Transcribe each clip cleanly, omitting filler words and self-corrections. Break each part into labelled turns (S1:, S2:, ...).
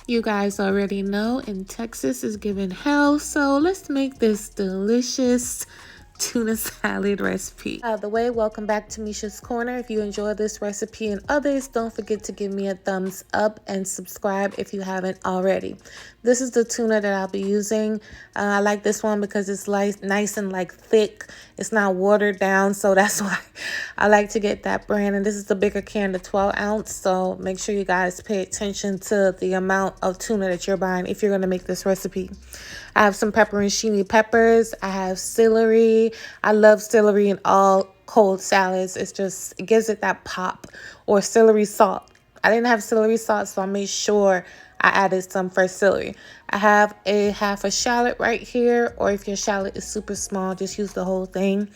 S1: You guys already know in Texas is giving hell, so let's make this delicious tuna salad recipe. Out of the way, welcome back to Meshascorner. If you enjoy this recipe and others, don't forget to give me a thumbs up and subscribe if you haven't already. This is the tuna that I'll be using. I like this one because it's nice and like thick. It's not watered down, so that's why I like to get that brand. And this is the bigger can, the 12 ounce. So make sure you guys pay attention to the amount of tuna that you're buying if you're going to make this recipe. I have some pepperoncini peppers. I have celery. I love celery in all cold salads. It gives it that pop. Or celery salt. I didn't have celery salt, so I made sure I added some fresh celery. I have half a shallot right here, or if your shallot is super small, just use the whole thing.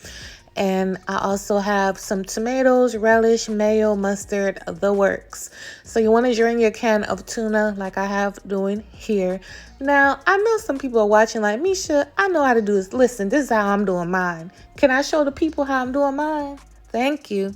S1: And I also have some tomatoes, relish, mayo, mustard, the works. So you want to drain your can of tuna like I have doing here. Now, I know some people are watching like, Misha, I know how to do this. Listen, this is how I'm doing mine. Can I show the people how I'm doing mine? Thank you.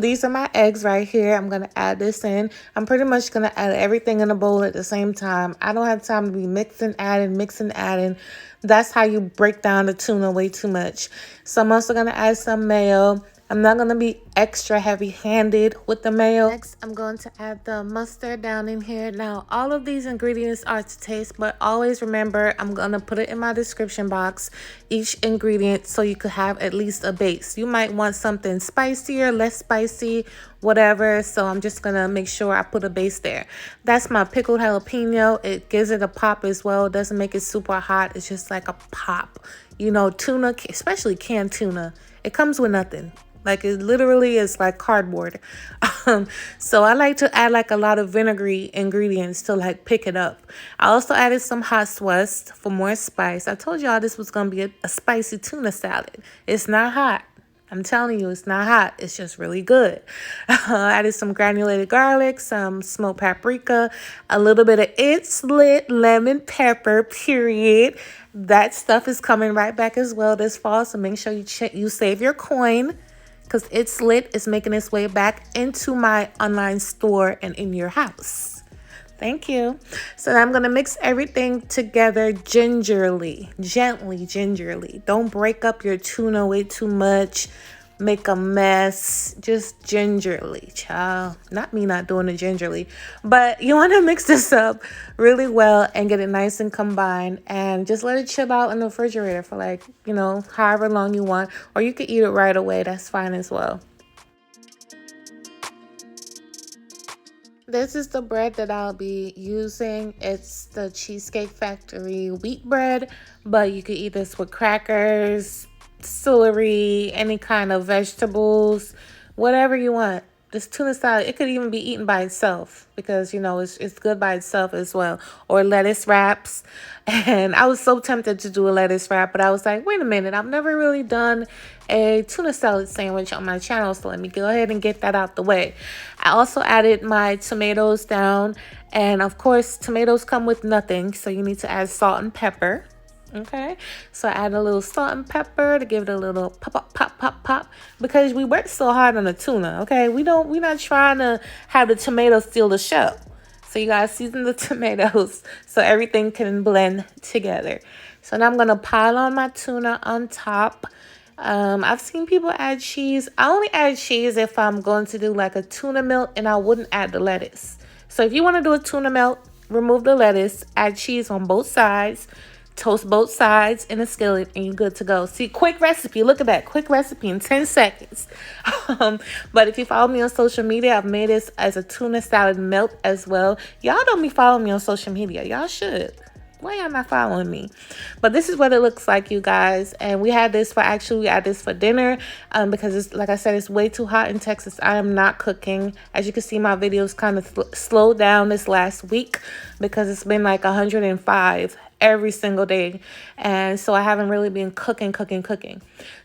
S1: These are my eggs right here. I'm going to add this in. I'm pretty much going to add everything in a bowl at the same time. I don't have time to be mixing, adding. That's how you break down the tuna way too much. So I'm also going to add some mayo. I'm not going to be extra heavy-handed with the mayo. Next, I'm going to add the mustard down in here. Now, all of these ingredients are to taste, but always remember, I'm going to put it in my description box, each ingredient, so you could have at least a base. You might want something spicier, less spicy, whatever. So I'm just going to make sure I put a base there. That's my pickled jalapeno. It gives it a pop as well. It doesn't make it super hot. It's just like a pop. You know, tuna, especially canned tuna, it comes with nothing. Like, it literally is like cardboard. So I like to add like a lot of vinegary ingredients to like pick it up. I also added some hot sauce for more spice. I told y'all this was going to be a spicy tuna salad. It's not hot. I'm telling you, it's not hot. It's just really good. I added some granulated garlic, some smoked paprika, a little bit of It's Lit lemon pepper, period. That stuff is coming right back as well this fall. So make sure you save your coin, because It's Lit is making its way back into my online store and in your house. Thank you. So now I'm going to mix everything together gently. Don't break up your tuna way too much. Make a mess. Just gingerly, child. Not me not doing it gingerly. But you want to mix this up really well and get it nice and combined. And just let it chill out in the refrigerator for like, however long you want. Or you could eat it right away. That's fine as well. This is the bread that I'll be using. It's the Cheesecake Factory wheat bread, but you could eat this with crackers, celery, any kind of vegetables, whatever you want. This tuna salad, it could even be eaten by itself because, it's good by itself as well. Or lettuce wraps. And I was so tempted to do a lettuce wrap, but I was like, wait a minute, I've never really done a tuna salad sandwich on my channel, so let me go ahead and get that out the way. I also added my tomatoes down, and of course, tomatoes come with nothing, so you need to add salt and pepper. Okay, so I add a little salt and pepper to give it a little pop, because we work so hard on the tuna. Okay, we're not trying to have the tomatoes steal the show. So you guys season the tomatoes so everything can blend together. So now I'm gonna pile on my tuna on top. I've seen people add cheese. I only add cheese if I'm going to do like a tuna melt, and I wouldn't add the lettuce. So if you want to do a tuna melt, remove the lettuce, add cheese on both sides. Toast both sides in a skillet, and you're good to go. See, quick recipe. Look at that. Quick recipe in 10 seconds. But if you follow me on social media, I've made this as a tuna salad melt as well. Y'all don't be following me on social media. Y'all should. Why y'all not following me? But this is what it looks like, you guys. And we had this for dinner because it's, like I said, it's way too hot in Texas. I am not cooking. As you can see, my videos kind of slowed down this last week because it's been like 105 every single day, and so I haven't really been cooking.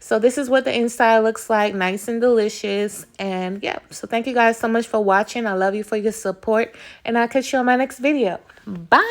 S1: So this is what the inside looks like, nice and delicious. And yeah, so thank you guys so much for watching. I love you for your support, and I'll catch you on my next video. Bye.